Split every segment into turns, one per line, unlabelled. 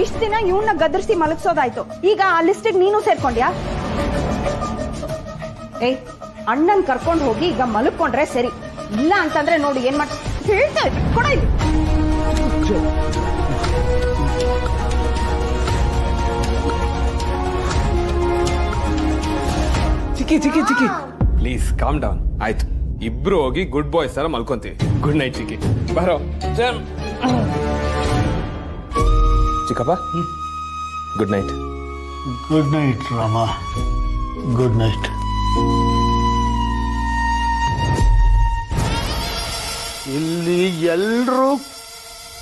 ಇಷ್ಟ ದಿನ ಇವನ್ನ ಗದರ್ಸಿ ಮಲಗಿಸೋದಾಯ್ತು, ಈಗ ಆ ಲಿಸ್ಟಿಗೆ ನೀನು ಸೇರ್ಕೊಂಡ್ಯಾ? ಏಯ್, ಅಣ್ಣನ್ ಕರ್ಕೊಂಡು ಹೋಗಿ ಈಗ ಮಲಗ್ಕೊಂಡ್ರೆ ಸರಿ, ಇಲ್ಲ ಅಂತಂದ್ರೆ ನೋಡಿ ಏನ್ ಮಾಡ್ ಹೇಳ್ತಾ ಇದ್ದೆ. ಕೊಡ ಇಲ್ಲಿ.
ಚಿಕ್ಕಿ ಚಿಕ್ಕಿ ಚಿಕ್ಕಿ ಪ್ಲೀಸ್ ಕಾಮ್ ಡೌನ್. ಆಯ್ತು, ಇಬ್ರು ಹೋಗಿ ಗುಡ್ ಬಾಯ್ಸ್ ತರ ಮಲ್ಕೊಂತೀವಿ. ಗುಡ್ ನೈಟ್ ಚಿಕ್ಕಿ. ಬರೋ ಚಿಕ್ಕಪ್ಪ. Good night.
Good night Rama, good night. ಇಲ್ಲಿ ಎಲ್ರೂ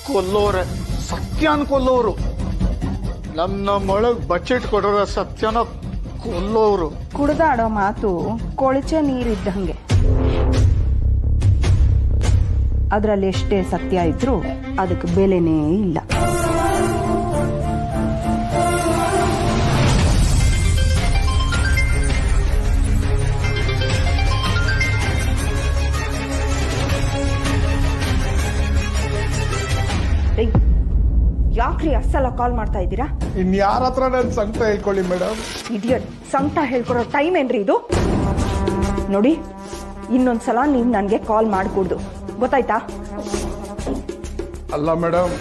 ಕೊಲ್ಲೋರೆ, ಸತ್ಯನ ಕೊಲ್ಲೋರು. ನಮ್ಮೊಳಗ್ ಬಚ್ಚೆಟ್ ಕೊಡೋರ ಸತ್ಯನ ಕೊಲ್ಲೋರು.
ಕುಡ್ದಾಡೋ ಮಾತು ಕೊಳಚೆ ನೀರಿದ್ದಂಗೆ, ಅದ್ರಲ್ಲಿ ಎಷ್ಟೇ ಸತ್ಯ ಇದ್ರೂ ಅದಕ್ಕೆ ಬೆಲೆನೇ ಇಲ್ಲ. ಯಾಕ್ರಿ ಅಷ್ಟೆಲ್ಲ ಕಾಲ್ ಮಾಡ್ತಾ ಇದ್ದೀರಾ?
ಇನ್ಯಾರ ಹತ್ರ ನನ್ ಸಂಕಟ ಹೇಳ್ಕೊಳ್ಳಿ ಮೇಡಮ್.
ಇಡಿಯಟ್, ಸಂಕಟ ಹೇಳ್ಕೊಡೋ ಟೈಮ್ ಏನ್ರಿ ಇದು? ನೋಡಿ, ಇನ್ನೊಂದ್ಸಲ ನೀವ್ ನನ್ಗೆ ಕಾಲ್ ಮಾಡ್ಕೊಡ್ದು, ಗೊತ್ತಾಯ್ತಾ?
ಅಲ್ಲ ಮೇಡಮ್,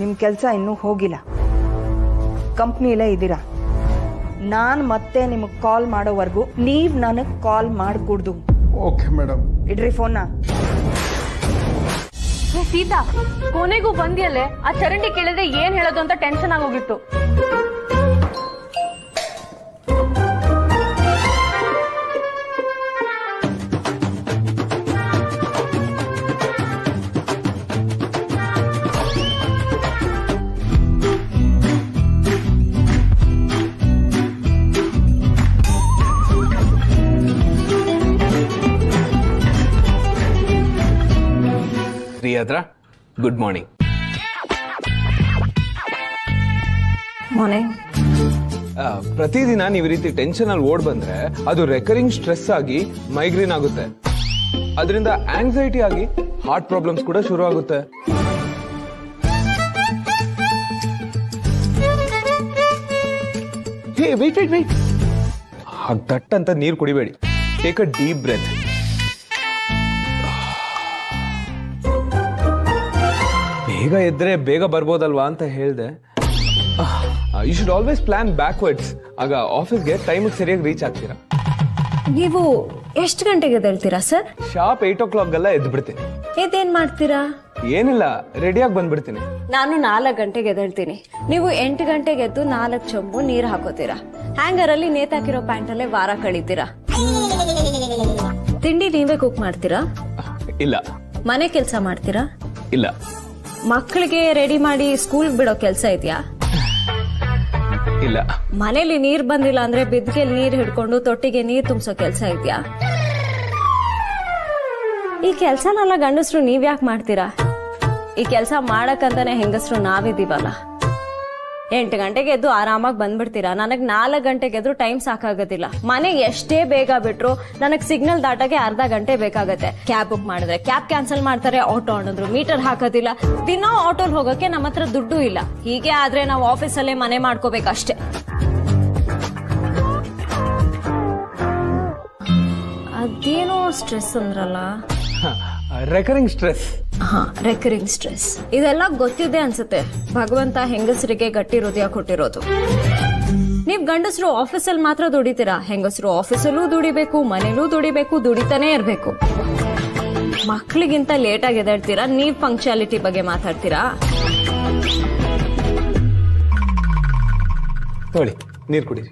ನಿಮ್ ಕೆಲ್ಸ ಇನ್ನೂ ಹೋಗಿಲ್ಲ, ಕಂಪ್ನಿಲೇ ಇದ್ದೀರಾ. ನಾನ್ ಮತ್ತೆ ನಿಮಗ್ ಕಾಲ್ ಮಾಡೋವರೆಗೂ ನೀವ್ ನನಗ್ ಕಾಲ್ ಮಾಡ್ಕೊಡ್ದು.
Okay madam.
ಇಡ್ರಿ ಫೋನ್ನ.
ಸೀತಾ, ಕೊನೆಗೂ ಬಂದಿಯಲ್ಲೇ. ಆ ಚರಂಡಿ ಕೇಳಿದ್ರೆ ಏನ್ ಹೇಳೋದು ಅಂತ ಟೆನ್ಷನ್ ಆಗೋಗಿತ್ತು.
ಪ್ರಿಯಾದ್ರ, ಗುಡ್ ಮಾರ್ನಿಂಗ್.
ಮಾರ್ನಿಂಗ್.
ಪ್ರತಿದಿನ ನೀವು ಈ ರೀತಿ ಟೆನ್ಷನ್ ಅಲ್ಲಿ ಓಡ್ ಬಂದ್ರೆ ಅದು ರೆಕರಿಂಗ್ ಸ್ಟ್ರೆಸ್ ಆಗಿ ಮೈಗ್ರೇನ್ ಆಗುತ್ತೆ. ಅದರಿಂದ ಆಂಗ್ಸೈಟಿ ಆಗಿ ಹಾರ್ಟ್ ಪ್ರಾಬ್ಲಮ್ಸ್ ಕೂಡ ಶುರು ಆಗುತ್ತೆ. ಹೇ ವೆಯ್ಟ್ ವೆಯ್ಟ್ ವೆಯ್ಟ್, ಹಾಗೆ ದಟ್ ಅಂತ ನೀರು ಕುಡಿಬೇಡಿ. Take a deep breath. ಬೇಗ ಎದ್ರೆ ಬೇಗ ಬರ್ಬೋದಲ್ವಾ ಅಂತ ಹೇಳ್ದೆ. You should always plan backwards, ಆಗ ಆಫೀಸ್ಗೆ ಟೈಮ್ ಸರಿಯಾಗಿ ರೀಚ್ ಆಗ್ತೀರಾ.
ನೀವು ಎಷ್ಟು ಗಂಟೆಗೆ ಎದ್ದೇಳ್ತೀರಾ ಸರ್?
ಶಾರ್ಪ್ 8 o'clock ಎಲ್ಲ ಎದ್ದು ಬಿಡ್ತೀನಿ.
ಇದೇನ್ ಮಾಡ್ತೀರಾ?
ಏನಿಲ್ಲ, ರೆಡಿಯಾಗಿ ಬಂದ್ಬಿಡ್ತೀನಿ.
ನಾನು 4 ಗಂಟೆಗೆ ಎದ್ದೇಳ್ತೀನಿ. ನೀವು 8 ಗಂಟೆಗೆ ಎದ್ದು 4 ಚೊಂಬು ನೀರು ಹಾಕೋತೀರಾ. ಹ್ಯಾಂಗರ್ ಅಲ್ಲಿ ನೇತಾಕಿರೋ ಪ್ಯಾಂಟ್ ಅಲ್ಲೇ ವಾರ ಕಳೀತೀರಾ. ತಿಂಡಿ ನೀವೇ ಕುಕ್ ಮಾಡ್ತೀರಾ?
ಇಲ್ಲ.
ಮನೆ ಕೆಲಸ ಮಾಡ್ತೀರಾ?
ಇಲ್ಲ.
ಮಕ್ಕಳಿಗೆ ರೆಡಿ ಮಾಡಿ ಸ್ಕೂಲ್ ಬಿಡೋ ಕೆಲಸ ಇದೆಯಾ?
ಇಲ್ಲ.
ಮನೇಲಿ ನೀರ್ ಬಂದಿಲ್ಲ ಅಂದ್ರೆ ಬಿದ್ಗೆಲ್ ನೀರ್ ಹಿಡ್ಕೊಂಡು ತೊಟ್ಟಿಗೆ ನೀರ್ ತುಂಬಿಸೋ ಕೆಲಸ ಇದೆಯಾ? ಈ ಕೆಲ್ಸನೆಲ್ಲ ಗಂಡಸ್ರು ನೀವ್ ಯಾಕೆ ಮಾಡ್ತೀರಾ? ಈ ಕೆಲಸ ಮಾಡಕ್ಕಂತಾನೆ ಹೆಂಗಸ್ರು ನಾವಿದೀವಲ್ಲ. 8 ಗಂಟೆಗೆ ಎದ್ದು ಆರಾಮಾಗಿ ಬಂದ್ಬಿಡ್ತೀರಾ. ನನಗ್ 4 ಗಂಟೆಗೆ ಎದ್ರು ಟೈಮ್ ಸಾಕಾಗೋದಿಲ್ಲ. ಮನೆ ಎಷ್ಟೇ ಬೇಗ ಬಿಟ್ರು ನನಗ್ ಸಿಗ್ನಲ್ ದಾಟಕ್ಕೆ ಅರ್ಧ ಗಂಟೆ ಬೇಕಾಗತ್ತೆ. ಕ್ಯಾಬ್ ಬುಕ್ ಮಾಡಿದ್ರೆ ಕ್ಯಾಬ್ ಕ್ಯಾನ್ಸಲ್ ಮಾಡ್ತಾರೆ, ಆಟೋ ಅನ್ನೋದ್ರು ಮೀಟರ್ ಹಾಕೋದಿಲ್ಲ. ದಿನ ಆಟೋಲ್ ಹೋಗಕ್ಕೆ ನಮ್ಮ ಹತ್ರ ದುಡ್ಡು ಇಲ್ಲ. ಹೀಗೆ ಆದ್ರೆ ನಾವು ಆಫೀಸಲ್ಲೇ ಮನೆ ಮಾಡ್ಕೋಬೇಕಷ್ಟೇ. ಅದೇನೋ ಸ್ಟ್ರೆಸ್ ಅಂದ್ರಲ್ಲ?
Recurring stress.
ಹಾ, ರೆಕರಿಂಗ್ ಸ್ಟ್ರೆಸ್. ಇದೆಲ್ಲ ಗೊತ್ತಿದೆ ಅನ್ಸುತ್ತೆ. ಭಗವಂತ ಹೆಂಗಸರಿಗೆ ಗಟ್ಟಿ ಹೃದಯ ಕೊಟ್ಟಿರೋದು. ನೀವ್ ಗಂಡಸರು ಆಫೀಸಲ್ಲಿ ಮಾತ್ರ ದುಡಿತೀರಾ, ಹೆಂಗಸರು ಆಫೀಸಲ್ಲೂ ದುಡಿಬೇಕು, ಮನೇಲೂ ದುಡಿಬೇಕು, ದುಡಿತಾನೆ ಇರ್ಬೇಕು. ಮಕ್ಳಿಗಿಂತ ಲೇಟ್ ಆಗಿ ಎದ್ದೇಳ್ತೀರಾ, ನೀವ್ ಪಂಕ್ಚುಯಾಲಿಟಿ ಬಗ್ಗೆ ಮಾತಾಡ್ತೀರಾ?
ನೋಡಿ, ನೀರು ಕುಡೀರಿ.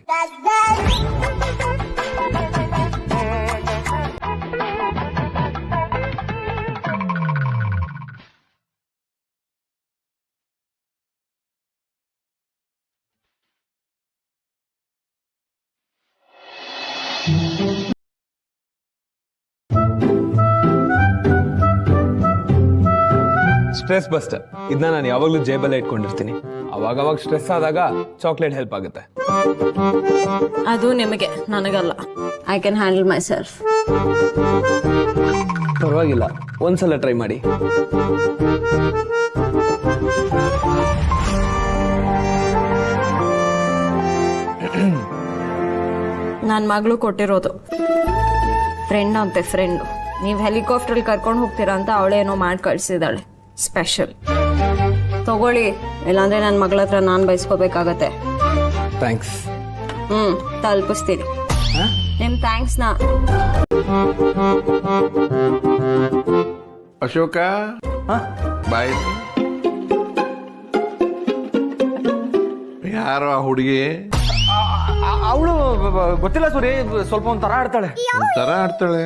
ಸ್ಟ್ರೆಸ್ ಬಸ್ಟರ್ ಇದನ್ನ ನಾನು ಯಾವಾಗ್ಲೂ ಜೇಬಲ್ಲೇ ಇಟ್ಕೊಂಡಿರ್ತೀನಿ. ಅವಾಗ ಸ್ಟ್ರೆಸ್ ಆದಾಗ ಚಾಕ್ಲೇಟ್ ಹೆಲ್ಪ್ ಆಗುತ್ತೆ.
ಅದು ನಿಮಗೆ, ನನಗಲ್ಲ. ಐ ಕ್ಯಾನ್ ಹ್ಯಾಂಡಲ್ ಮೈ ಸೆಲ್ಫ್.
ಪರವಾಗಿಲ್ಲ, ಒಂದ್ಸಲ ಟ್ರೈ ಮಾಡಿ.
ನನ್ನ ಮಗಳು ಕೊಟ್ಟಿರೋದು. ಫ್ರೆಂಡ್ ಅಂತೆ, ಫ್ರೆಂಡು. ನೀವು ಹೆಲಿಕಾಪ್ಟ್ರಲ್ಲಿ ಕರ್ಕೊಂಡು ಹೋಗ್ತೀರಾ ಅಂತ ಅವಳೇನೋ ಮಾಡಿ ಕಳ್ಸಿದಾಳೆ ಸ್ಪೆಷಲ್. ತಗೊಳ್ಳಿ, ಇಲ್ಲಾಂದ್ರೆ ನನ್ನ ಮಗಳ ಹತ್ರ ನಾನು ಬಯಸ್ಕೋಬೇಕಾಗತ್ತೆ.
ಥ್ಯಾಂಕ್ಸ್.
ತಲುಪಿಸ್ತೀನಿ ನಿಮ್ ಥ್ಯಾಂಕ್ಸ್ನ.
ಅಶೋಕ ಬಾಯ್. ಯಾರೋ ಆ ಹುಡುಗಿ?
ಅವಳು ಗೊತ್ತಿಲ್ಲ ಸೂರಿ, ಸ್ವಲ್ಪ ಒಂಥರ ಆಡ್ತಾಳೆ.
ಒಂಥರ ಆಡ್ತಾಳೆ?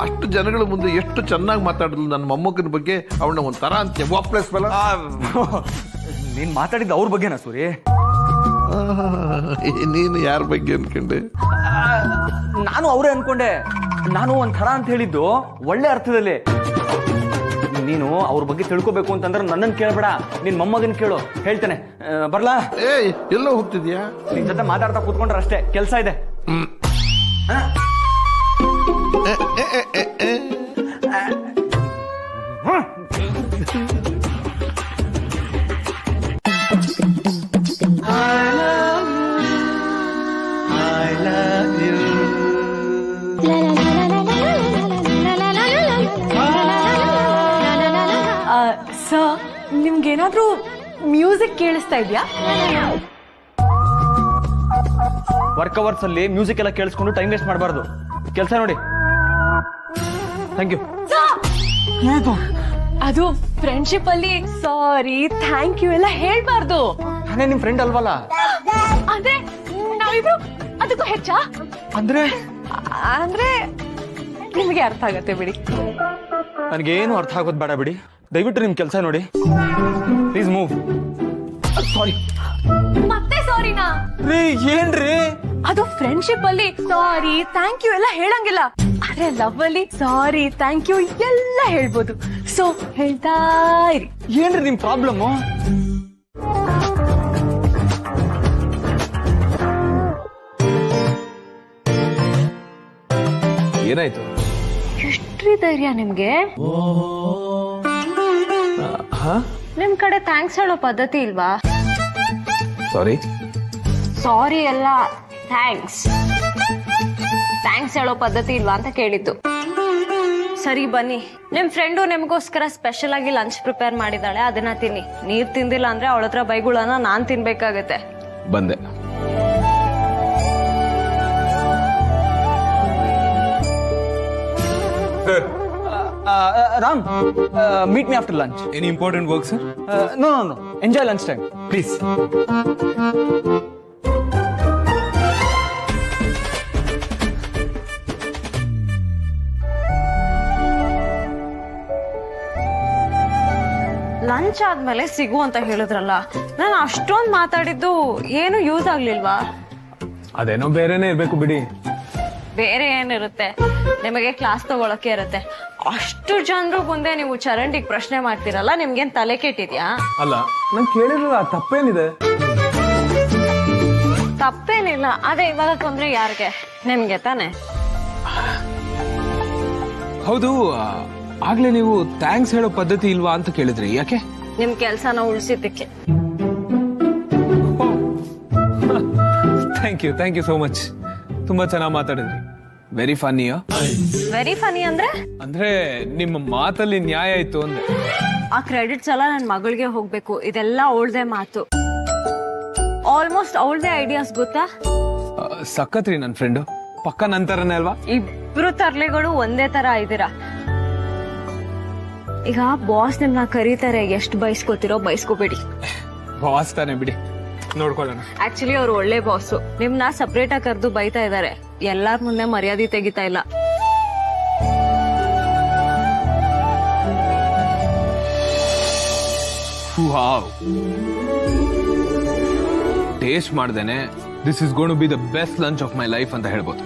ಅಷ್ಟು ಜನಗಳ ಮುಂದೆ ಎಷ್ಟು ಚೆನ್ನಾಗಿ ಮಾತಾಡಿದ್ಲು ನನ್ನ ಮೊಮ್ಮಕ್ಕನ ಬಗ್ಗೆ. ಅವಳನ್ನ ಒಂಥರ ಅಂತ ವಾಪ್ಲೆಸ್ ಬಲ.
ನೀನ್ ಮಾತಾಡಿದ್ದು ಅವ್ರ ಬಗ್ಗೆನಾ ಸೂರಿ?
ನೀನು ಯಾರ ಬಗ್ಗೆ ಅನ್ಕೊಂಡೆ?
ನಾನು ಅವರೇ ಅನ್ಕೊಂಡೆ. ನಾನು ಒಂಥರ ಅಂತ ಹೇಳಿದ್ದು ಒಳ್ಳೆ ಅರ್ಥದಲ್ಲಿ. ನೀನು ಅವ್ರ ಬಗ್ಗೆ ತಿಳ್ಕೊಬೇಕು ಅಂತಂದ್ರೆ ನನ್ನನ್ನು ಕೇಳಬೇಡ, ನಿನ್ ಮೊಮ್ಮಗನ್ ಕೇಳು. ಹೇಳ್ತೇನೆ. ಬರ್ಲಾ?
ಎಲ್ಲೋ ಹೋಗ್ತಿದ್ಯಾ?
ನಿನ್ ಜೊತೆ ಮಾತಾಡ್ತಾ ಕೂತ್ಕೊಂಡ್ರೆ ಅಷ್ಟೇ, ಕೆಲಸ ಇದೆ.
ಸರ್, ನಿಮ್ಗೇನಾದ್ರೂ ಮ್ಯೂಸಿಕ್ ಕೇಳಿಸ್ತಾ ಇದ್ಯಾ?
ವರ್ಕ್ ಅವರ್ಸ್ ಅಲ್ಲಿ ಮ್ಯೂಸಿಕ್ ಎಲ್ಲ ಕೇಳಿಸ್ಕೊಂಡು ಟೈಮ್ ವೇಸ್ಟ್ ಮಾಡಬಾರ್ದು. ಕೆಲಸ ನೋಡಿ. Thank you.
ಅದು ಫ್ರೆಂಡ್ಶಿಪ್ ಅಲ್ಲಿ ಸಾರಿ ಥ್ಯಾಂಕ್ ಯು ಎಲ್ಲ ಹೇಳ್ಬಾರ್ದು.
ನಾನೇ ನಿಮ್ ಫ್ರೆಂಡ್ ಅಲ್ವಲ್ಲ?
ಅಂದ್ರೆ ನಾವಿಬ್ರು ಅದಕ್ಕೂ ಹೆಚ್ಚಾ?
ಅಂದ್ರೆ
ಅಂದ್ರೆ ನಿಮ್ಗೆ ಅರ್ಥ ಆಗತ್ತೆ ಬಿಡಿ.
ನನಗೇನು ಅರ್ಥ ಆಗೋದು ಬೇಡ ಬಿಡಿ. ದಯವಿಟ್ಟು ನಿಮ್ ಕೆಲಸ ನೋಡಿ. Please move. ಸಾರಿ.
ಮತ್ತೆ ಸಾರಿನಾ?
ರೀ ಏನ್ರಿ?
ಅದು ಫ್ರೆಂಡ್ಶಿಪ್ ಅಲ್ಲಿ ಸಾರಿ ಥ್ಯಾಂಕ್ ಯು ಎಲ್ಲ ಹೇಳಂಗಿಲ್ಲ. ಆದ್ರೆ ಲವ್ ಅಲ್ಲಿ ಸಾರಿ ಥ್ಯಾಂಕ್ ಯು ಎಲ್ಲ ಹೇಳ್ಬೋದು. ಸೊ ಹೇಳ್ತಾ ಇರಿ.
ಏನ್ರಿ ನಿಮ್ ಪ್ರಾಬ್ಲಮ್?
ಏನಾಯ್ತು?
ಎಷ್ಟ್ರಿ ಧೈರ್ಯ ನಿಮ್ಗೆ? ನಿಮ್ ಕಡೆ ಥ್ಯಾಂಕ್ಸ್ ಹೇಳೋ ಪದ್ಧತಿ ಇಲ್ವಾ?
ಸಾರಿ.
ಸಾರಿ ಎಲ್ಲ ಥ್ಯಾಂಕ್ಸ್. ಥ್ಯಾಂಕ್ಸ್ ಹೇಳೋ ಪದ್ಧತಿ ಇಲ್ವಾ ಅಂತ ಕೇಳಿದ್ದು. ಸರಿ ಬನ್ನಿ, ನಿಮ್ ಫ್ರೆಂಡು ನಿಮ್ಗೋಸ್ಕರ ಸ್ಪೆಷಲ್ ಆಗಿ ಲಂಚ್ ಪ್ರಿಪೇರ್ ಮಾಡಿದಾಳೆ, ಅದನ್ನ ತಿನ್ನಿ. ನೀವ್ ತಿಂದಿಲ್ಲ ಅಂದ್ರೆ ಅವಳ ಹತ್ರ ಬೈಗುಳನ ನಾನ್ ತಿನ್ಬೇಕಾಗತ್ತೆ.
ಬಂದೆ.
Ram, meet me after lunch.
Any important work sir?
No no no, enjoy lunch time please.
Lunch ಆದ್ಮೇಲೆ ಸಿಗು ಅಂತ ಹೇಳಿದ್ರಲ್ಲ, ನಾನು ಅಷ್ಟೊಂದ್ ಮಾತಾಡಿದ್ದು ಏನು ಯೂಸ್ ಆಗ್ಲಿಲ್ವಾ?
ಅದೇನೋ ಬೇರೆನೆ ಇರ್ಬೇಕು ಬಿಡಿ.
ಬೇರೆ ಏನಿರುತ್ತೆ, ನಿಮಗೆ ಕ್ಲಾಸ್ ತಗೊಳಕ್ಕೆ ಇರುತ್ತೆ. ಅಷ್ಟು ಜನರು ಮುಂದೆ ನೀವು ಚರಂಡಿಗೆ ಪ್ರಶ್ನೆ ಮಾಡ್ತೀರಲ್ಲ, ನಿಮ್ಗೇನ್ ತಲೆ ಕೆಟ್ಟಿದ್ಯಾ?
ಅಲ್ಲ, ನಾನು ಕೇಳಿರಲ್ಲ, ತಪ್ಪೇನಿದೆ?
ತಪ್ಪೇನಿಲ್ಲ. ಅದೇ ಇವಾಗ ತೊಂದ್ರೆ ಯಾರಿಗೆ? ನಿಮ್ಗೆ ತಾನೆ.
ಹೌದು, ಆಗ್ಲೇ ನೀವು ಥ್ಯಾಂಕ್ಸ್ ಹೇಳೋ ಪದ್ಧತಿ ಇಲ್ವಾ ಅಂತ ಕೇಳಿದ್ರಿ, ಯಾಕೆ?
ನಿಮ್ ಕೆಲ್ಸನ ಉಳಿಸಿದ್ದಕ್ಕೆ.
Thank you so much. ತುಂಬಾ ಚೆನ್ನಾಗಿ ಮಾತಾಡಿದ್ರಿ. ವೆರಿ ಫನ್ನಿಯಾ?
ವೆರಿ ಫನಿ
ಅಂದ್ರೆ ನಿಮ್ಮ ಮಾತಲ್ಲಿ ನ್ಯಾಯ ಇತ್ತು ಅಂದೆ.
ಆ ಕ್ರೆಡಿಟ್ಸ್ ಎಲ್ಲ ನನ್ ಮಗಳಿಗೆ ಹೋಗ್ಬೇಕು. ಇದೆಲ್ಲ ಅವಳದೇ ಮಾತು, ಆಲ್ಮೋಸ್ಟ್ ಅವಳದೇ ಐಡಿಯಾಸ್. ಗೊತ್ತಾ?
ಸಖತ್ರಿ ನನ್ ಫ್ರೆಂಡು. ಪಕ್ಕ ನಂತರನೇ ಅಲ್ವಾ?
ಇಬ್ರು ತರ್ಲೆಗಳು ಒಂದೇ ತರ ಇದ್ದೀರಾ. ಈಗ ಬಾಸ್ ನಿಮ್ನ ಕರೀತಾರೆ, ಎಷ್ಟು ಬಯಸ್ಕೋತಿರೋ ಬಯಸ್ಕೋಬೇಡಿ.
ಬಾಸ್ ತಾನೆ ಬಿಡಿ, ನೋಡ್ಕೊಳ್ಳೋಣ.
ಆಕ್ಚುಲಿ ಅವ್ರು ಒಳ್ಳೆ ಬಾಸು. ನಿಮ್ನ ಸಪ್ರೇಟ್ ಆಗಿ ಕರೆದು ಬೈತಾ ಇದಾರೆ. ಎಲ್ಲಾರ ಮುಂದೆ ಮರ್ಯಾದೆ ತೆಗಿತಾ ಇಲ್ಲ.
ಟೇಸ್ಟ್ ಮಾಡ್ದೇನೆ this is going to be the best lunch of my life ಅಂತ ಹೇಳ್ಬೋದು.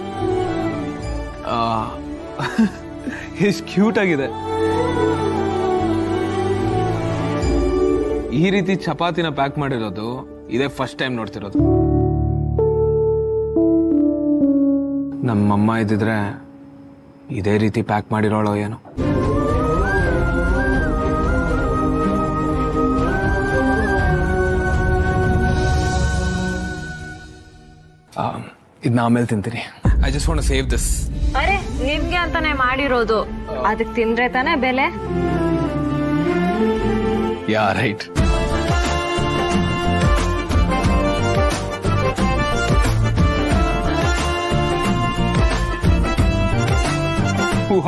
ಎಷ್ಟು ಕ್ಯೂಟ್ ಆಗಿದೆ. ಈ ರೀತಿ ಚಪಾತಿನ ಪ್ಯಾಕ್ ಮಾಡಿರೋದು ಇದೇ ಫಸ್ಟ್ ಟೈಮ್ ನೋಡ್ತಿರೋದು. ನಮ್ಮಮ್ಮ ಇದ್ದಿದ್ರೆ ಇದೇ ರೀತಿ ಪ್ಯಾಕ್ ಮಾಡಿರೋಳೋ ಏನೋ. ಇದನ್ನ ಆಮೇಲೆ ತಿಂತೀನಿ. I just want to save this.
ಅರೆ ನಿಮ್ಗೆ ಅಂತಾನೆ ಮಾಡಿರೋದು, ಅದಕ್ಕೆ ತಿಂದ್ರೆ ತಾನೇ ಬೆಲೆ.
Yeah right.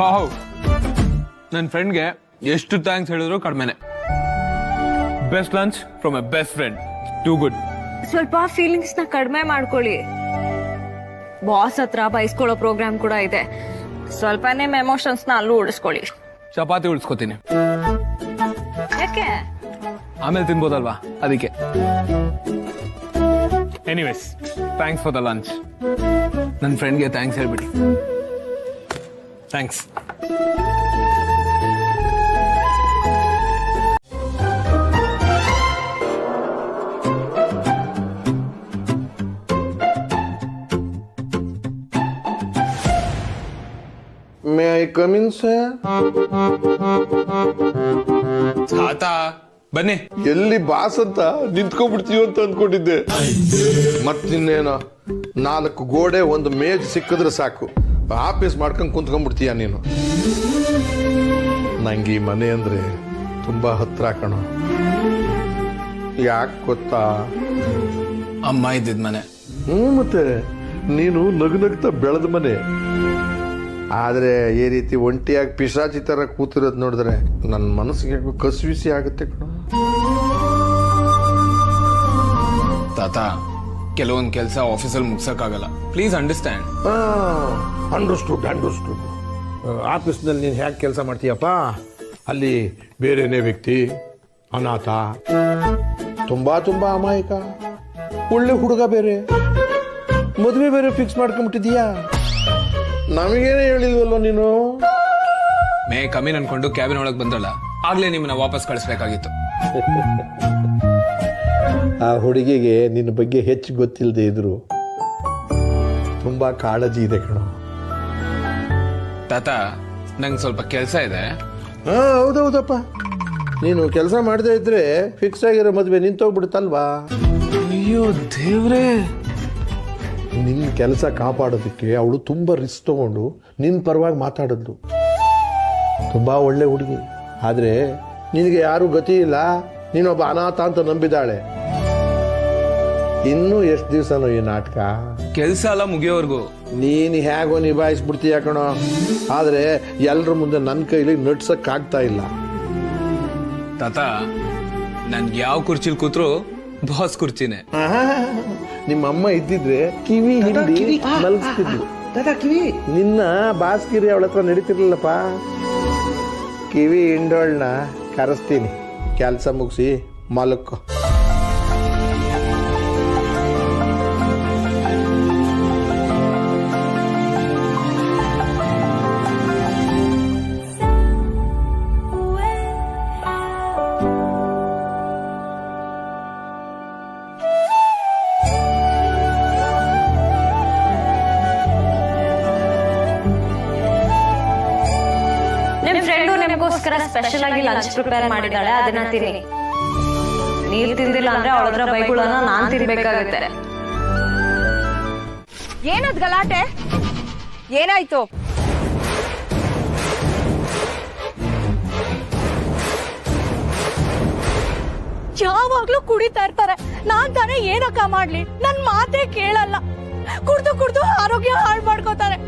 ವಾವ್, ನನ್ನ ಫ್ರೆಂಡ್ಗೆ ಎಷ್ಟು ಥ್ಯಾಂಕ್ಸ್ ಹೇಳಿದ್ರು ಕಡಿಮೆನೆ. Best lunch from a best friend. Too good.
ಸ್ವಲ್ಪ ಫೀಲಿಂಗ್ಸ್ ನ ಕಡಿಮೆ ಮಾಡ್ಕೊಳ್ಳಿ. ಬಾಸ್ ಹತ್ರ ಬಯಸ್ಕೊಳ್ಳೋ ಪ್ರೋಗ್ರಾಮ್ ಕೂಡ ಇದೆ. ಸ್ವಲ್ಪ ನಿಮ್ ಎಮೋಷನ್ಸ್ ನ ಅಲ್ಲೂ ಉಳಿಸ್ಕೊಳ್ಳಿ.
ಚಪಾತಿ ಉಳಿಸ್ಕೊತೀನಿ.
ಯಾಕೆ?
ಆಮೇಲೆ ತಿನ್ಬೋದಲ್ವಾ, ಅದಕ್ಕೆ. Anyways, thanks for the lunch. ನನ್ನ ಫ್ರೆಂಡ್ಗೆ ಥ್ಯಾಂಕ್ಸ್ ಹೇಳ್ಬಿಡಿ. Thanks.
May I come in sir?
ತಾತ ಬನ್ನಿ.
ಎಲ್ಲಿ ಬಾಸ್ ಅಂತ ನಿಂತ್ಕೊಂಡ್ಬಿಡ್ತೀವಿ ಅಂತ ಅನ್ಕೊಂಡಿದ್ದೆ. ಮತ್ತಿನ್ನೇನೋ 4 ಗೋಡೆ ಒಂದು ಮೇಜ್ ಸಿಕ್ಕಿದ್ರೆ ಸಾಕು, ಆಫೀಸ್ ಮಾಡ್ಕೊಂಡು ಕುಂತ್ಕೊಂಡ್ಬಿಡ್ತೀಯ ನೀನು. ನಂಗೆ ಈ ಮನೆ ಅಂದ್ರೆ ತುಂಬಾ ಹತ್ರ ಕಣೋ. ಯಾಕೆ ಗೊತ್ತಾ?
ಅಮ್ಮ ಇದ್ದಿದ್ ಮನೆ.
ಮತ್ತೆ ನೀನು ನಗ್ನಗ್ತಾ ಬೆಳೆದ ಮನೆ. ಆದ್ರೆ ಈ ರೀತಿ ಒಂಟಿಯಾಗಿ ಪಿಶಾಚಿ ತರ ಕೂತಿರೋದು ನೋಡಿದ್ರೆ ನನ್ನ ಮನಸ್ಸಿಗೆ ಕಸಿವಿಸಿ ಆಗುತ್ತೆ ಕಣ.
ತಾತ, ಕೆಲವೊಂದು ಕೆಲಸ ಆಫೀಸಲ್ಲಿ ಮುಗ್ಸಕ್ಕಾಗಲ್ಲ. Please understand.
ಅಂಡರ್ಸ್ಟುಡ್. ಆಫೀಸ್ನಲ್ಲಿ ನೀನು ಹೇಗೆ ಕೆಲಸ ಮಾಡ್ತೀಯಪ್ಪ? ಅಲ್ಲಿ ಬೇರೆನೇ ವ್ಯಕ್ತಿ, ಅನಾಥ,
ತುಂಬಾ ತುಂಬಾ ಅಮಾಯಕ, ಒಳ್ಳೆ ಹುಡುಗ ಬೇರೆ, ಮದುವೆ ಬೇರೆ ಫಿಕ್ಸ್ ಮಾಡ್ಕೊಂಡ್ಬಿಟ್ಟಿದೀಯಾ. ನಮಗೇನೆ ಹೇಳಿಲ್ವಲ್ಲ ನೀನು?
ಮೇ ಕಮ್ಮಿನ್ ಅನ್ಕೊಂಡು ಕ್ಯಾಬಿನ್ ಒಳಗೆ ಬಂದ್ರಲ್ಲ, ಆಗ್ಲೇ ನಿಮ್ಮನ್ನ ವಾಪಸ್ ಕಳಿಸ್ಬೇಕಾಗಿತ್ತು.
ಆ ಹುಡುಗಿಗೆ ನಿನ್ನ ಬಗ್ಗೆ ಹೆಚ್ಚು ಗೊತ್ತಿಲ್ಲದೆ ಇದ್ರು ತುಂಬಾ ಕಾಳಜಿ ಇದೆ ಕಣೋ.
ತಾತ, ನಂಗೆ ಸ್ವಲ್ಪ ಕೆಲಸ ಇದೆ.
ಹೌದೌದಪ್ಪ, ನೀನು ಕೆಲಸ ಮಾಡದೇ ಇದ್ರೆ ಫಿಕ್ಸ್ ಆಗಿರೋ ಮದುವೆ ನಿಂತೋಗ್ಬಿಡುತ್ತಲ್ವಾ.
ಅಯ್ಯೋ ದೇವ್ರೇ.
ನಿನ್ನ ಕೆಲಸ ಕಾಪಾಡೋದಕ್ಕೆ ಅವಳು ತುಂಬ ರಿಸ್ಕ್ ತಗೊಂಡು ನಿನ್ನ ಪರವಾಗಿ ಮಾತಾಡಿದ್ಲು. ತುಂಬ ಒಳ್ಳೆ ಹುಡುಗಿ. ಆದರೆ ನಿನಗೆ ಯಾರೂ ಗತಿ ಇಲ್ಲ, ನೀನೊಬ್ಬ ಅನಾಥ ಅಂತ ನಂಬಿದಾಳೆ. ಇನ್ನೂ ಎಷ್ಟು ದಿವಸನೋ ಈ ನಾಟಕ?
ಕೆಲಸ ಎಲ್ಲ ಮುಗಿಯೋವರೆಗೂ
ನೀನು ಹೇಗೋ ನಿಭಾಯಿಸ್ಬಿಡ್ತೀಯ ಕಣೋ. ಆದರೆ ಎಲ್ಲರ ಮುಂದೆ ನನ್ನ ಕೈಲಿ ನಡ್ಸಕ್ಕಾಗ್ತಾ ಇಲ್ಲ.
ತಾತ, ನನ್ಗೆ ಯಾವ ಕುರ್ಚಿಲ್ ಕೂತ್ರು ಬಾಸ್ ಕುರ್ಚಿನೇ.
ನಿಮ್ಮಮ್ಮ ಇದ್ದಿದ್ರೆ ಕಿವಿ ಹಿಂಡಿ ಮಲಗಿಸ್ತಿದ್ಲು. ನಿನ್ನ ಬಾಸ್ಗಿರಿ ಅವಳ ಹತ್ರ ನಡೀತಿರ್ಲಿಲ್ಲಪ್ಪ. ಕಿವಿ ಹಿಂಡೋಳ್ನ ಕರೆಸ್ತೀನಿ, ಕೆಲಸ ಮುಗಿಸಿ ಮಲಕ್ಕೋ.
ಸ್ಪೆಷಲ್ ಆಗಿ ಲಂಚ್ ಪ್ರಿಪೇರ್ ಮಾಡಿದಾಳೆ, ಅದನ್ನ ತಿನ್ನಿ. ನೀವ್ ತಿಂದಿಲ್ಲ ಅಂದ್ರೆ ಅವಳದ್ರ ಬೈಗುಳನ್ನ ನಾನ್ ತಿನ್ಬೇಕಾಗುತ್ತೆ.
ಏನದ್ ಗಲಾಟೆ? ಏನಾಯ್ತು?
ಯಾವಾಗ್ಲೂ ಕುಡಿತಾ ಇರ್ತಾರೆ. ನಾನ್ ತಾನೇ ಏನಕ್ಕ ಮಾಡ್ಲಿ? ನನ್ ಮಾತೇ ಕೇಳಲ್ಲ. ಕುಡ್ದು ಕುಡ್ದು ಆರೋಗ್ಯ ಹಾಳು ಮಾಡ್ಕೋತಾರೆ.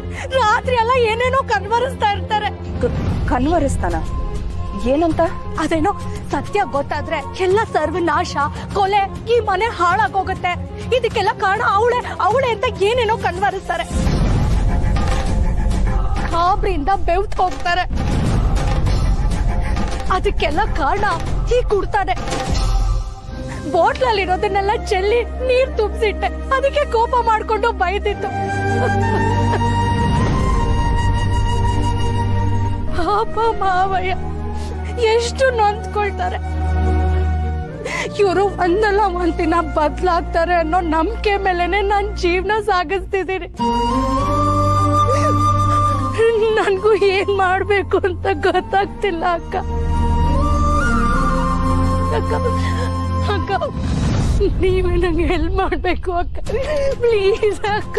ರಾತ್ರಿ ಎಲ್ಲ ಏನೇನೋ ಕನ್ವರಿಸ್ತಾ ಇರ್ತಾರೆ.
ಕನ್ವರಿಸ್ತಾನ? ಏನಂತ?
ಅದೇನೋ ಸತ್ಯ ಗೊತ್ತಾದ್ರೆ ಎಲ್ಲ ಸರ್ವನಾಶ, ಕೊಲೆ, ಈ ಮನೆ ಹಾಳಾಗೋಗುತ್ತೆ, ಇದಕ್ಕೆಲ್ಲ ಕಾರಣ ಅವಳೆ ಅಂತ ಏನೇನೋ ಕನ್ವರಿಸ್ತಾರೆ. ಕಾಬ್ರಿಂದ ಬೆವ್ತ್ ಹೋಗ್ತಾರೆ. ಅದಕ್ಕೆಲ್ಲ ಕಾರಣ ಈ ಕುಡ್ತಾನೆ. ಬಾಟ್ಲಲ್ಲಿರೋದನ್ನೆಲ್ಲ ಚೆಲ್ಲಿ ನೀರ್ ತುಂಬಿಸಿಟ್ಟೆ, ಅದಕ್ಕೆ ಕೋಪ ಮಾಡ್ಕೊಂಡು ಬೈದಿತ್ತು. ಪಾಪ ಮಾವಯ್ಯ ಎಷ್ಟು ನೊಂದ್ಕೊಳ್ತಾರೆ. ಇವರು ಒಂದಲ್ಲ ಒಂದಿನ ಬದ್ಲಾಗ್ತಾರೆ ಅನ್ನೋ ನಂಬಿಕೆ ಮೇಲೆನೆ ನಾನ್ ಜೀವನ ಸಾಗಿಸ್ತಿದ್ದೀನಿ. ನನ್ಗೂ ಏನ್ ಮಾಡ್ಬೇಕು ಅಂತ ಗೊತ್ತಾಗ್ತಿಲ್ಲ ಅಕ್ಕ. ಅಕ್ಕ ನೀವೇ ನಂಗೆ ಹೆಲ್ಪ್ ಮಾಡಬೇಕು ಅಕ್ಕ, ಪ್ಲೀಸ್ ಅಕ್ಕ.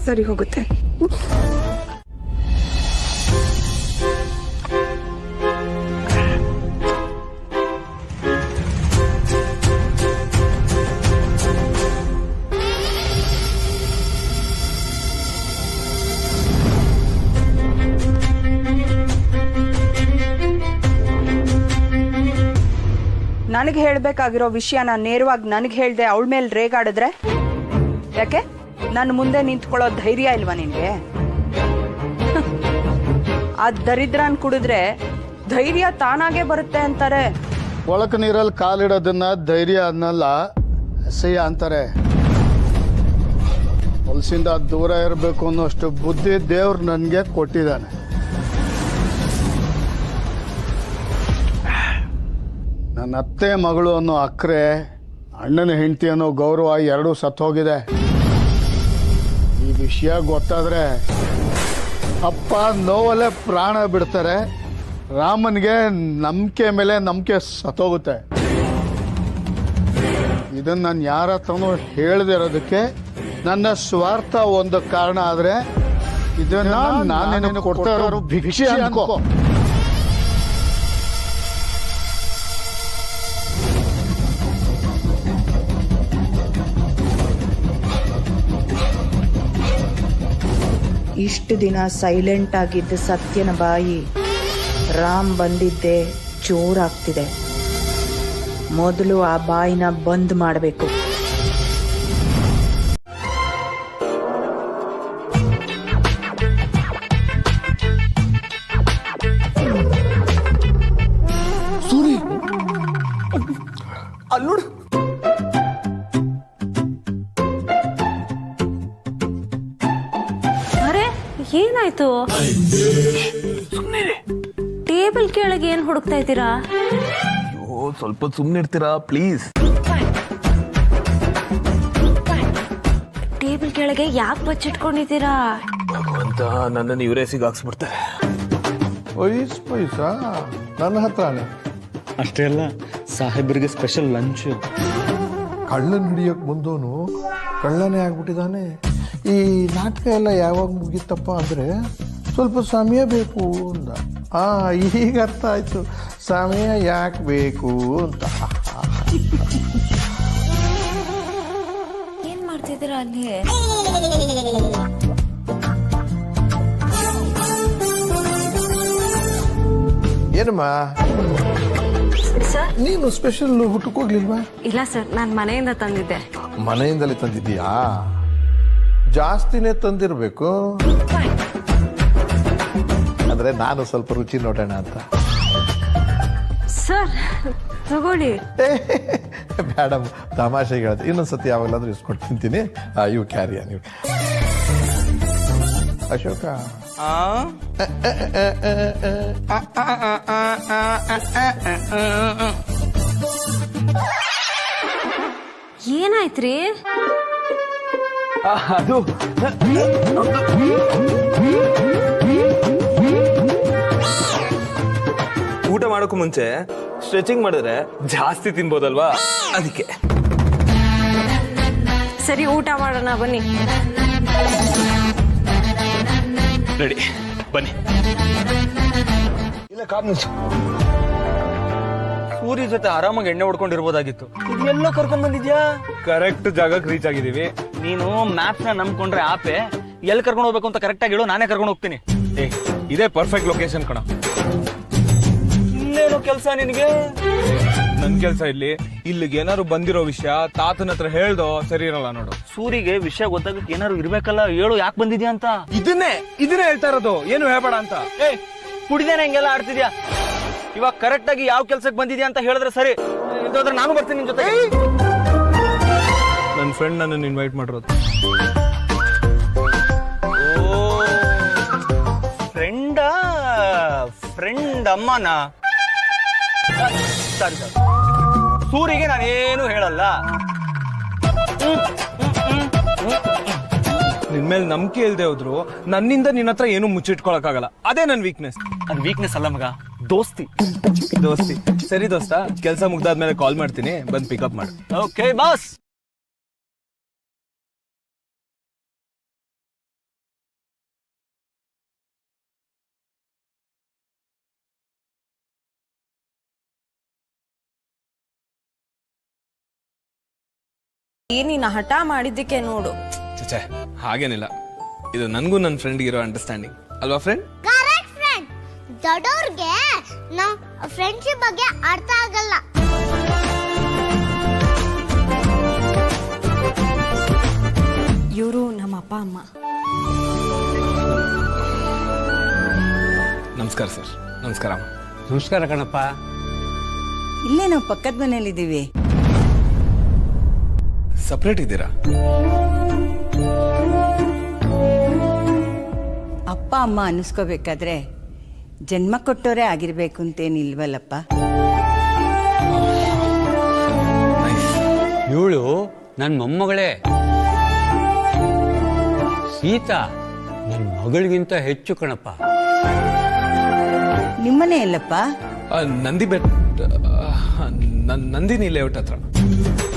ಸರಿ ಹೋಗುತ್ತೆ. ನನಗೆ ಹೇಳ್ಬೇಕಾಗಿರೋ ವಿಷಯನ ನೇರವಾಗಿ ನನಗೆ ಹೇಳ್ದೆ ಅವಳ ಮೇಲೆ ರೇಗಾಡಿದ್ರೆ ಯಾಕೆ? ನನ್ನ ಮುಂದೆ ನಿಂತ್ಕೊಳ್ಳೋ ಧೈರ್ಯ ಇಲ್ವಾ ನಿನ್ಗೆ? ಆ ದರಿದ್ರನ್ ಕುಡಿದ್ರೆ ಧೈರ್ಯ ತಾನಾಗೆ ಬರುತ್ತೆ ಅಂತಾರೆ.
ಒಳಕ ನೀರಲ್ಲಿ ಕಾಲಿಡೋದನ್ನ ಧೈರ್ಯ ಅನ್ನಲ್ಲ, ಅಸಹ್ಯ ಅಂತಾರೆ. ಹೊಲಸಿಂದ ದೂರ ಇರಬೇಕು ಅನ್ನೋಷ್ಟು ಬುದ್ಧಿ ದೇವ್ರು ನನಗೆ ಕೊಟ್ಟಿದ್ದಾನೆ. ನನ್ನ ಅತ್ತೆ ಮಗಳು ಅನ್ನೋ ಅಕ್ರೆ, ಅಣ್ಣನ ಹೆಂಡತಿ ಅನ್ನೋ ಗೌರವ ಎರಡೂ ಸತ್ತೋಗಿದೆ. ಈ ವಿಷಯ ಗೊತ್ತಾದ್ರೆ ಅಪ್ಪ ನೋವಲ್ಲೇ ಪ್ರಾಣ ಬಿಡ್ತಾರೆ. ರಾಮನ್ಗೆ ನಂಬಿಕೆ ಮೇಲೆ ನಂಬಿಕೆ ಸತ್ತೋಗುತ್ತೆ. ಇದನ್ನು ನಾನು ಯಾರ ಹತ್ರನೂ ಹೇಳದೇ ಇರೋದಕ್ಕೆ ನನ್ನ ಸ್ವಾರ್ಥ ಒಂದು ಕಾರಣ. ಆದರೆ ಇದನ್ನ ನಾನೇನು ಕೊಡ್ತಾ ಇರೋ ಭಿಕ್ಷೆ ಅನ್ಕೋ.
ಇಷ್ಟು ದಿನ ಸೈಲೆಂಟ್ ಆಗಿದ್ದ ಸತ್ಯನ ಬಾಯಿ ರಾಮ್ ಬಂದಿದ್ದೆ ಜೋರಾಗ್ತಿದೆ. ಮೊದಲು ಆ ಬಾಯಿನ ಬಂದ್ ಮಾಡಬೇಕು.
ಅಲ್ಲೋಡು,
ಅರೆ ಏನಾಯ್ತು? ಟೇಬಲ್ ಕೆಳಗೆ ಏನ್ ಹುಡುಕ್ತಾ ಇದ್ದೀರಾ?
ಸ್ವಲ್ಪ ಸುಮ್ಮನೆ ಇರ್ತೀರಾ ಪ್ಲೀಸ್?
ಟೇಬಲ್ ಕೆಳಗೆ ಯಾಕೆ ಬಚ್ಚಿಟ್ಕೊಂಡಿದ್ದೀರಾ?
ಭಗವಂತ, ನನ್ನನ್ನು ಇವರೇ ಸಿಗಾಕ್ಸ್ಬಿಡ್ತಾರೆ.
ಪೈಸಾ ನನ್ನ ಹತ್ರನೇ.
ಅಷ್ಟೇ ಅಲ್ಲ, ಸಾಹೇಬರಿಗೆ ಸ್ಪೆಷಲ್ ಲಂಚ್.
ಕಳ್ಳನ್ ಹಿಡಿಯೋಕೆ ಬಂದವನು ಕಳ್ಳನೇ ಆಗ್ಬಿಟ್ಟಿದ್ದಾನೆ. ಈ ನಾಟಕ ಎಲ್ಲ ಯಾವಾಗ ಮುಗೀತಪ್ಪ ಅಂದರೆ ಸ್ವಲ್ಪ ಸಮಯ ಬೇಕು ಅಂತ. ಈಗ ಅರ್ಥ ಆಯ್ತು ಸಮಯ ಯಾಕೆ ಬೇಕು ಅಂತ.
ಏನ್ ಮಾಡ್ತಿದ್ದೀರಾ ಅಲ್ಲಿ?
ಏನಮ್ಮ
ಸರ್,
ನೀನು ಸ್ಪೆಷಲ್ ಊಟಕ್ಕೆ ಹೋಗ್ಲಿಲ್ವಾ?
ಇಲ್ಲ ಸರ್, ನಾನು ಮನೆಯಿಂದ ತಂದಿದ್ದೆ.
ಮನೆಯಿಂದಲೇ ತಂದಿದ್ದೀಯಾ? ಜಾಸ್ತಿನೇ ತಂದಿರಬೇಕು. ಅಂದ್ರೆ ನಾನು ಸ್ವಲ್ಪ ರುಚಿ ನೋಡೋಣ ಅಂತ.
ಸರ್ ತಗೊಳ್ಳಿ.
ಮೇಡಮ್ ತಮಾಷೆಗೆ ಹೇಳ್ದೆ, ಇನ್ನೊಂದ್ಸತಿ ಯಾವಾಗಲಾದ್ರೂ ಇಸ್ಕೊಂಡು ತಿಂತೀನಿ. ಇವು ಕ್ಯಾರಿಯ ನೀವು. ಅಶೋಕ,
ಏನಾಯ್ತ್ರಿ?
ಅದು ಊಟ ಮಾಡೋಕ್ಕೂ ಮುಂಚೆ ಸ್ಟ್ರೆಚಿಂಗ್ ಮಾಡಿದ್ರೆ ಜಾಸ್ತಿ ತಿನ್ಬೋದಲ್ವಾ, ಅದಕ್ಕೆ.
ಸರಿ, ಊಟ ಮಾಡೋಣ ಬನ್ನಿ.
ರೆಡಿ, ಬನ್ನಿ. ಇಲ್ಲ, ಕಾರ್ ಮುಚ್ಚು.
ಸೂರ್ಯ ಜೊತೆ ಆರಾಮಾಗಿ ಎಣ್ಣೆ ಹೊಡ್ಕೊಂಡಿರ್ಬೋದಾಗಿತ್ತು. ಇದೆಲ್ಲೋ ಕರ್ಕೊಂಡ್ ಬಂದಿದ್ಯಾ?
ಕರೆಕ್ಟ್ ಜಾಗಕ್ಕೆ ರೀಚ್ ಆಗಿದೀವಿ.
ನೀನು ಮ್ಯಾಪ್ಸ್ ನ ನಂಬ್ಕೊಂಡ್ರೆ ಆಪೆ ಎಲ್ಲಿ ಕರ್ಕೊಂಡು ಹೋಗ್ಬೇಕು ಅಂತ ಕರೆಕ್ಟ್ ಆಗಿ ಹೇಳು, ನಾನೇ ಕರ್ಕೊಂಡು ಹೋಗ್ತೀನಿ.
ಇದೇ ಪರ್ಫೆಕ್ಟ್ ಲೊಕೇಶನ್ ಕಣ.
ಇಲ್ಲೇನೋ ಕೆಲಸ ನಿನಗೆ?
ನನ್ ಕೆಲ್ಸ ಇಲ್ಲಿಗೆ ಏನಾದ್ರು ಬಂದಿರೋ ವಿಷಯ ತಾತನ ಹತ್ರ ಹೇಳ್ದೋ ಸರಿ ಇರಲ್ಲ ನೋಡು.
ಸೂರಿಗೆ ವಿಷಯ ಗೊತ್ತಾಗಕ್ಕೆ ಏನಾದ್ರು ಇರ್ಬೇಕಲ್ಲ, ಹೇಳು ಯಾಕೆ ಬಂದಿದ್ಯಾ ಅಂತ.
ಇದನ್ನೇ ಹೇಳ್ತಾ ಇರೋದು, ಏನು ಹೇಳ್ಬೇಡ ಅಂತ.
ಕುಡಿದೇನೆ ಹಿಂಗೆಲ್ಲ ಆಡ್ತಿದ್ಯಾ? ಇವಾಗ ಕರೆಕ್ಟ್ ಆಗಿ ಯಾವ ಕೆಲ್ಸಕ್ಕೆ ಬಂದಿದ್ಯಾ ಅಂತ ಹೇಳಿದ್ರೆ ಸರಿ, ಇದಾದ್ರೆ ನಾನು ಬರ್ತೀನಿ ನಿನ್ ಜೊತೆ.
ನನ್ನ ಫ್ರೆಂಡ್ ನನ್ನನ್ನು ಇನ್ವೈಟ್ ಮಾಡಿರೋದು.
ಫ್ರೆಂಡ್ ಅಮ್ಮನ? ಸರಿ, ಸೂರಿಗೆ ನಾನೇನು ಹೇಳಲ್ಲ.
ನಿನ್ ಮೇಲೆ ನಂಬಿಕೆ ಇಲ್ದೆ ಹೋದ್ರು ನನ್ನಿಂದ ನಿನ್ನ ಹತ್ರ ಏನು ಮುಚ್ಚಿಟ್ಕೊಳಕ್ಕಾಗಲ್ಲ. ಅದೇ ನನ್ ವೀಕ್ನೆಸ್.
ಅದು ವೀಕ್ನೆಸ್ ಅಲ್ಲ ಮಗ, ದೋಸ್ತಿ.
ದೋಸ್ತಿ. ಸರಿ ದೋಸ್ತ, ಕೆಲಸ ಮುಗ್ದಾದ್ಮೇಲೆ ಕಾಲ್ ಮಾಡ್ತೀನಿ, ಬಂದ್ ಪಿಕಪ್ ಮಾಡು.
Okay boss.
ನೀನ ಹಠ ಮಾಡಿದ್ದಕ್ಕೆ ನೋಡು.
ಚಚೆ ಹಾಗೇನಿಲ್ಲ, ಇದು ನನ್ಗೂ ನನ್ನ ಫ್ರೆಂಡ್ ಇರೋ ಅಂಡರ್ಸ್ಟ್ಯಾಂಡಿಂಗ್ ಅಲ್ವಾ ಫ್ರೆಂಡ್?
Correct friend. ದೊಡ್ಡೋರ್ಗೆ ನಾವು ಫ್ರೆಂಡ್ಶಿಪ್ ಬಗ್ಗೆ ಅರ್ಥ ಆಗಲ್ಲ.
ಇವರು ನಮ್ಮ ಅಪ್ಪ ಅಮ್ಮ.
ನಮಸ್ಕಾರ ಸರ್. ನಮಸ್ಕಾರ.
ನಮಸ್ಕಾರ ಕಣಪ್ಪ.
ಇಲ್ಲೇ ನಾವು ಪಕ್ಕದ ಮನೇಲಿದ್ದೀವಿ.
ಸಪ್ರೇಟ್ ಇದ್ದೀರಾ?
ಅಪ್ಪ ಅಮ್ಮ ಅನ್ನಿಸ್ಕೋಬೇಕಾದ್ರೆ ಜನ್ಮ ಕೊಟ್ಟೋರೇ ಆಗಿರ್ಬೇಕು ಅಂತೇನಿಲ್ವಲ್ಲಪ್ಪ.
ಇವಳು ನನ್ನ ಮೊಮ್ಮಗಳೇ. ಸೀತಾ ನನ್ನ ಮಗಳಿಗಿಂತ ಹೆಚ್ಚು ಕಣಪ್ಪ.
ನಿಮ್ಮನೆ ಎಲ್ಲಪ್ಪ?
ನಂದಿ ಬೆಟ್ ನಂದಿನಿ ಲೇಔಟ್ ಹತ್ರ.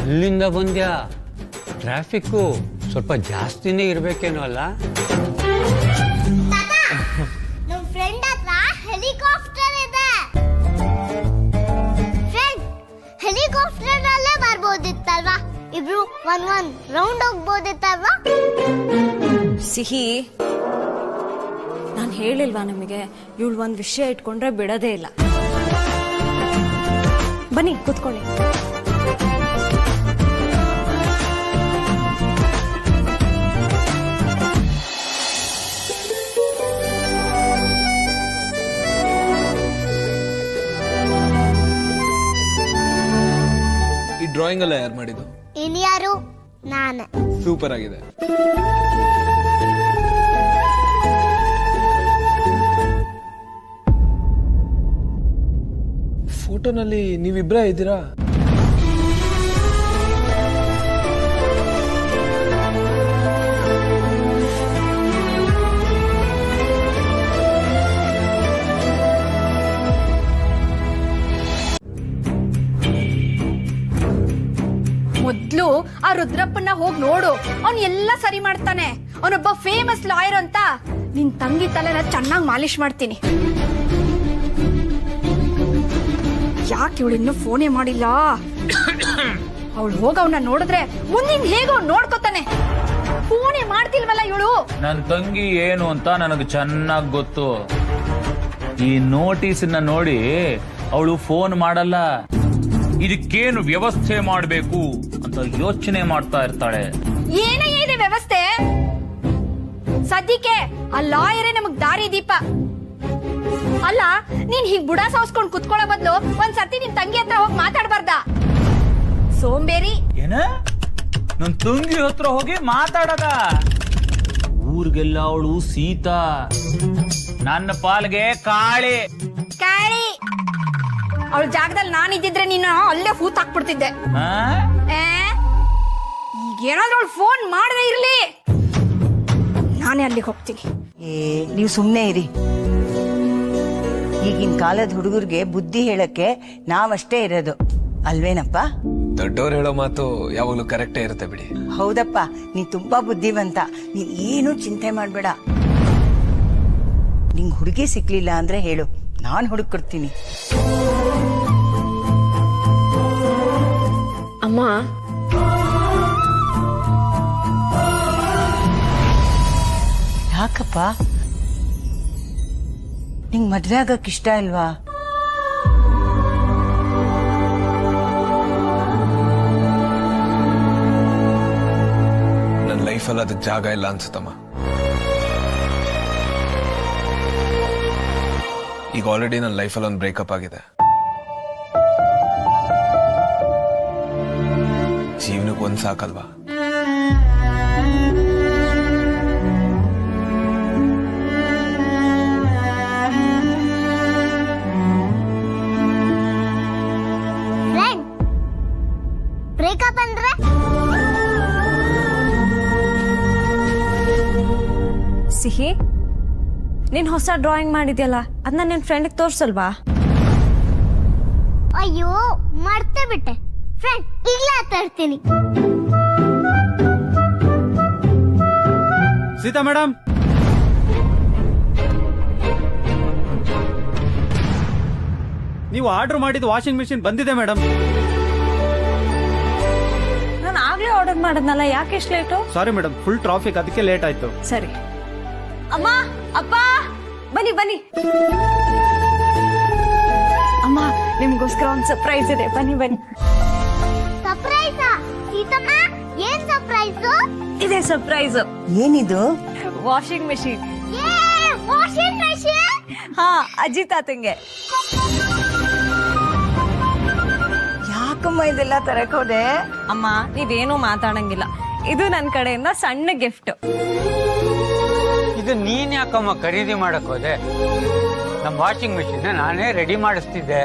ಅಲ್ಲಿಂದ ಬಂದ್ಯಾ? ಟ್ರಾಫಿಕ್ಕು ಸ್ವಲ್ಪ ಜಾಸ್ತಿನೇ ಇರ್ಬೇಕೇನೋ ಅಲ್ಲ?
ನಮ್ಮ ಫ್ರೆಂಡ್ ಹತ್ರ ಹೆಲಿಕಾಪ್ಟರ್ ಇದೆ. ಫ್ರೆಂಡ್, ಹೆಲಿಕಾಪ್ಟರ್ ಅಲ್ಲೇ ಬರ್ಬೋದಿತ್ತಲ್ವಾ? ಇಬ್ರು ಒಂದ್ ರೌಂಡ್ ಹೋಗ್ಬೋದಿತ್ತಲ್ವಾ?
ಸಿಹಿ, ನಾನು ಹೇಳಿಲ್ವಾ ನಿಮಗೆ, ಇವಳು ಒಂದು ವಿಷಯ ಇಟ್ಕೊಂಡ್ರೆ ಬಿಡೋದೇ ಇಲ್ಲ. ಬನ್ನಿ ಕೂತ್ಕೊಳ್ಳಿ.
ಈ ಡ್ರಾಯಿಂಗ್ ಎಲ್ಲ ಯಾರು ಮಾಡಿದ್ದು?
ಇನ್ಯಾರು? ನಾನೇ.
ಸೂಪರ್ ಆಗಿದೆ. ಫೋಟೋನಲ್ಲಿ ನೀವಿಬ್ರೇ ಇದ್ದೀರಾ?
ಮೊದ್ಲು ಆ ರುದ್ರಪ್ಪನ ಹೋಗಿ ನೋಡು, ಅವ್ನ್ ಎಲ್ಲ ಸರಿ ಮಾಡ್ತಾನೆ. ಅವನೊಬ್ಬ ಫೇಮಸ್ ಲಾಯರ್ ಅಂತ. ನಿನ್ ತಂಗಿ ತಲೆನ ಚೆನ್ನಾಗಿ ಮಾಲಿಶ್ ಮಾಡ್ತೀನಿ. ಯಾಕೆ ಇವಳು ಇನ್ನೂ ಫೋನೇ ಮಾಡಿಲ್ಲ? ಅವಳು ಹೋಗ ಅವನ್ನ ನೋಡಿದ್ರೆ ಮುಂದಿನ ಹೇಗೋ ನೋಡ್ಕೋತಾನೆ. ಫೋನೇ ಮಾಡ್ತಿಲ್ವಲ್ಲ ಇವಳು.
ನನ್ ತಂಗಿ ಏನು ಅಂತ ನನಗೆ ಚೆನ್ನಾಗಿ ಗೊತ್ತು. ಈ ನೋಟಿಸ್ ನೋಡಿ ಅವಳು ಫೋನ್ ಮಾಡಲ್ಲ. ಇದಕ್ಕೇನು ವ್ಯವಸ್ಥೆ ಮಾಡಬೇಕು ಅಂತ ಯೋಚನೆ ಮಾಡ್ತಾ ಇರ್ತಾಳೆ.
ಏನೇ ಇದೆ ವ್ಯವಸ್ಥೆ? ಸದ್ಯಕ್ಕೆ ಆ ಲಾಯರೇ ನಮಗ್ ದಾರಿ ದೀಪ. ಅಲ್ಲ, ನೀನ್ ಹೀಗ್ ಬುಡ ಸಾವ್ಸ್ಕೊಂಡ್ ಕುತ್ಕೊಳ್ಳೋ ಬದ್ಲು ಒಂದ್ಸತಿ ನಿನ್ ತಂಗಿ ಹತ್ರ ಹೋಗಿ ಮಾತಾಡ್ಬಾರ್ದ? ಸೋಂಬೇರಿ.
ಏನ? ನನ್ ತಂಗಿ ಹತ್ರ ಹೋಗಿ ಮಾತಾಡದ? ಊರ್ಗೆಲ್ಲ ಅವಳು ಸೀತಾ, ನನ್ನ ಪಾಲ್ಗೆ ಕಾಳಿ.
ಕಾಳಿ ಅವಳ ಜಾಗದಲ್ಲಿ ನಾನಿದ್ದಿದ್ರೆ ನೀನು ಅಲ್ಲೇ ಹೂತ್ ಹಾಕ್ಬಿಡ್ತಿದ್ದೆ. ಈಗೇನಾದ್ರೂ ಅವಳು ಫೋನ್ ಮಾಡದೇ ಇರ್ಲಿ, ನಾನೇ ಅಲ್ಲಿಗೆ ಹೋಗ್ತೀನಿ.
ನೀವು ಸುಮ್ಮನೆ ಇರಿ. ಈಗಿನ ಕಾಲದ ಹುಡುಗರಿಗೆ ಬುದ್ಧಿ ಹೇಳಕ್ಕೆ ನಾವಷ್ಟೇ ಇರೋದು ಅಲ್ವೇನಪ್ಪ?
ದೊಡ್ಡವ್ರು ಹೇಳೋ ಮಾತು ಯಾವಾಗ್ಲೂ ಕರೆಕ್ಟೇ ಇರುತ್ತೆ ಬಿಡಿ.
ಹೌದಪ್ಪ, ನೀ ತುಂಬಾ ಬುದ್ಧಿವಂತ. ನೀನ್ ಏನು ಚಿಂತೆ ಮಾಡ್ಬೇಡ. ನಿಂಗ್ ಹುಡುಗಿ ಸಿಕ್ಲಿಲ್ಲ ಅಂದ್ರೆ ಹೇಳು, ನಾನ್ ಹುಡುಕೊಡ್ತೀನಿ.
ಅಮ್ಮ,
ಯಾಕಪ್ಪ? ನಿಂಗ್ ಮದ್ವೆ ಆಗಕ್ ಇಷ್ಟ ಇಲ್ವಾ?
ನನ್ನ ಲೈಫಲ್ಲಿ ಅದಕ್ಕೆ ಜಾಗ ಇಲ್ಲ ಅನ್ಸುತ್ತಮ್ಮ. ಈಗ ಆಲ್ರೆಡಿ ನನ್ನ ಲೈಫಲ್ಲಿ ಒಂದು ಬ್ರೇಕಪ್ ಆಗಿದೆ. ಜೀವನಕ್ಕೆ ಒಂದ್ ಸಾಕಲ್ವಾ?
ಬ್ರೇಕಪ್ ಅಂದ್ರೆ
ಸಿಹಿ, ನೀನ್ ಹೊಸ ಡ್ರಾಯಿಂಗ್ ಮಾಡಿದ್ಯಲ್ಲ ಅದನ್ನ ನಿನ್ ಫ್ರೆಂಡ್ಗೆ ತೋರ್ಸಲ್ವಾ?
ಅಯ್ಯೋ ಮರ್ತೇ ಬಿಟ್ಟೆ ಫ್ರೆಂಡ್, ಈಗ್ಲೇ ತರ್ತೀನಿ.
ಸೀತಾ ಮೇಡಮ್, ನೀವು ಆರ್ಡರ್ ಮಾಡಿದ ವಾಷಿಂಗ್ ಮಿಷಿನ್ ಬಂದಿದೆ ಮೇಡಮ್.
ನಾನು ಆಗ್ಲೇ ಆರ್ಡರ್ ಮಾಡದ್ನಲ್ಲ, ಯಾಕೆ ಇಷ್ಟು late?
Sorry madam, full traffic, ಅದಕ್ಕೆ ಲೇಟ್ ಆಯ್ತು.
ಸರಿ. ಅಮ್ಮ, ಅಪ್ಪ, ಬನ್ನಿ ಬನ್ನಿ. ಅಮ್ಮ, ನಿಮ್ಗೋಸ್ಕರ ಒಂದು ಸರ್ಪ್ರೈಸ್ ಇದೆ, ಬನ್ನಿ ಬನ್ನಿ.
ಸರ್ಪ್ರೈಸ್? ಸೀತಮ್ಮ, ಏನ್ ಸರ್ಪ್ರೈಸ್?
ಇದೆ ಸರ್ಪ್ರೈಸ್.
ಏನಿದು?
Washing machine.
Washing machine?
ಹಾ, ಅಜ್ಜಿ ತಾತಂಗೆ.
ಯಾಕಮ್ಮ ಇದೆಲ್ಲ ತರಕ್ ಹೋದೆ?
ಅಮ್ಮ, ನೀವೇನು ಮಾತಾಡಂಗಿಲ್ಲ, ಇದು ನನ್ನ ಕಡೆಯಿಂದ ಸಣ್ಣ ಗಿಫ್ಟ್.
ಇದು ನೀನ್ ಯಾಕಮ್ಮ ಖರೀದಿ ಮಾಡಕ್ ಹೋದೆ? ನಮ್ಮ ವಾಷಿಂಗ್ ಮಿಷಿನ್ ನಾನೇ ರೆಡಿ ಮಾಡಿಸ್ತಿದ್ದೆ.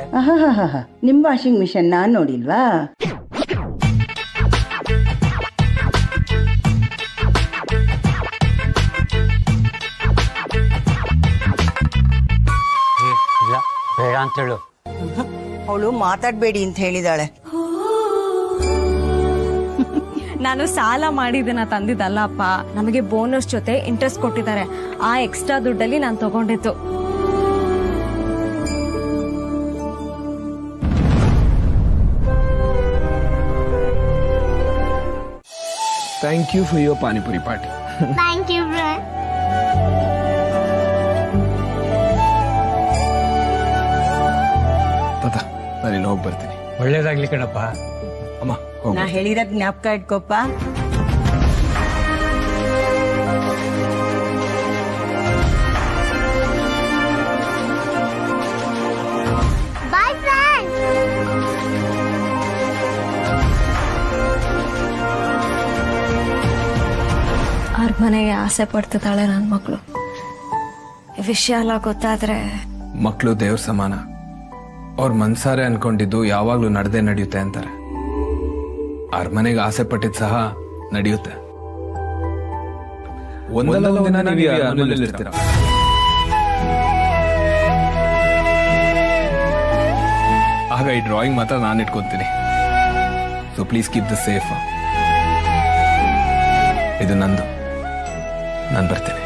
ನಿಮ್ ವಾಷಿಂಗ್ ಮಿಷನ್ ನಾನ್ ನೋಡಿಲ್ವಾ?
ಇಲ್ಲ, ಬೇಡ ಅಂತೇಳು.
ಅವಳು ಮಾತಾಡ್ಬೇಡಿ ಅಂತ ಹೇಳಿದಾಳೆ.
ನಾನು ಸಾಲ ಮಾಡಿದ್ದನ್ನ ತಂದಿದ್ದಲ್ಲ ಅಪ್ಪ, ನಮಗೆ ಬೋನಸ್ ಜೊತೆ ಇಂಟ್ರೆಸ್ಟ್ ಕೊಟ್ಟಿದ್ದಾರೆ. ಆ ಎಕ್ಸ್ಟ್ರಾ ದುಡ್ಡಲ್ಲಿ ನಾನು ತಗೊಂಡಿದ್ದು.
Thank you for your panipuri party.
Thank you friend.
ನಾನು ಹೋಗಿ ಬರ್ತೀನಿ.
ಒಳ್ಳೇದಾಗ್ಲಿ ಕಣಪ್ಪ.
ಅಮ್ಮ, ಹೋಗು.
ನಾ ಹೇಳಿರೋದ್ ಜ್ಞಾಪಕ ಇಟ್ಕೋಪ್ಪ.
Boy friend.
ಅವ್ರ ಮನೆಗೆ ಆಸೆ ಪಡ್ತಿದ್ದಾಳೆ ನನ್ನ ಮಗಳು. ಈ ವಿಷಯ ಎಲ್ಲ ಗೊತ್ತಾದ್ರೆ.
ಮಕ್ಕಳು ದೇವ್ರ ಸಮಾನ. ಅವ್ರ ಮನ್ಸಾರೆ ಅನ್ಕೊಂಡಿದ್ದು ಯಾವಾಗ್ಲೂ ನಡೆದೇ ನಡೆಯುತ್ತೆ ಅಂತಾರೆ. ಅರಮನೆಗೆ ಆಸೆ ಪಟ್ಟಿದ್ ಸಹ ನಡೆಯುತ್ತೆ. ಒಂದಲ್ಲ ಒಂದಿನ ನೀವು ಈ ಅರಮನೆಯಲ್ಲಿ ಇರ್ತೀರ. ಆಗ ಈ ಡ್ರಾಯಿಂಗ್ ಮಾತ್ರ ನಾನು ಇಟ್ಕೊತೀನಿ. So please keep the safe. ಇದು ನಂದು. ನಾನು ಬರ್ತೀನಿ.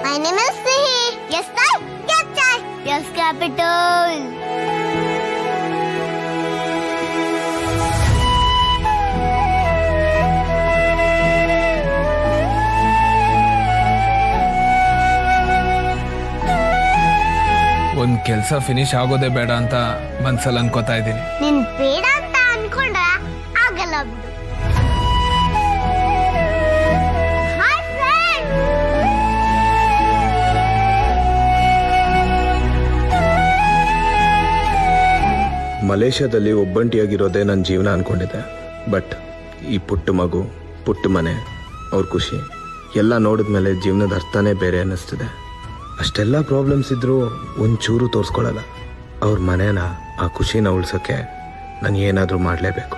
My name is Sihi. Yes, I get I. Yes, capital.
ಒಂದ್ ಕೆಲ್ಸ ಫಿನಿಶ್ ಆಗೋದೇ ಬೇಡ ಅಂತ ಮನ್ಸಲ್ಲಿ ಅನ್ಕೋತಾ ಇದ್ದೀನಿ.
ನೀನ್ ಬೇಡ ಅಂತ ಅನ್ಕೊಂಡ್ರೆ ಆಗಲ್ಲ ಬಿಡು. Hi friend.
ಮಲೇಷ್ಯಾದಲ್ಲಿ ಒಬ್ಬಂಟಿಯಾಗಿರೋದೇ ನನ್ನ ಜೀವನ ಅನ್ಕೊಂಡಿದ್ದೆ. ಬಟ್ ಈ ಪುಟ್ಟ ಮಗು, ಪುಟ್ಟ ಮನೆ, ಅವ್ರ ಖುಷಿ ಎಲ್ಲ ನೋಡಿದ್ಮೇಲೆ ಜೀವನದ ಅರ್ಥನೇ ಬೇರೆ ಅನ್ನಿಸ್ತಿದೆ. ಅಷ್ಟೆಲ್ಲ ಪ್ರಾಬ್ಲಮ್ಸ್ ಇದ್ರೂ ಒಂಚೂರು ತೋರಿಸ್ಕೊಳ್ಳಲ್ಲ. ಅವ್ರ ಮನೇನ, ಆ ಖುಷಿನ ಉಳ್ಸೋಕ್ಕೆ ನಾನು ಏನಾದರೂ ಮಾಡಲೇಬೇಕು.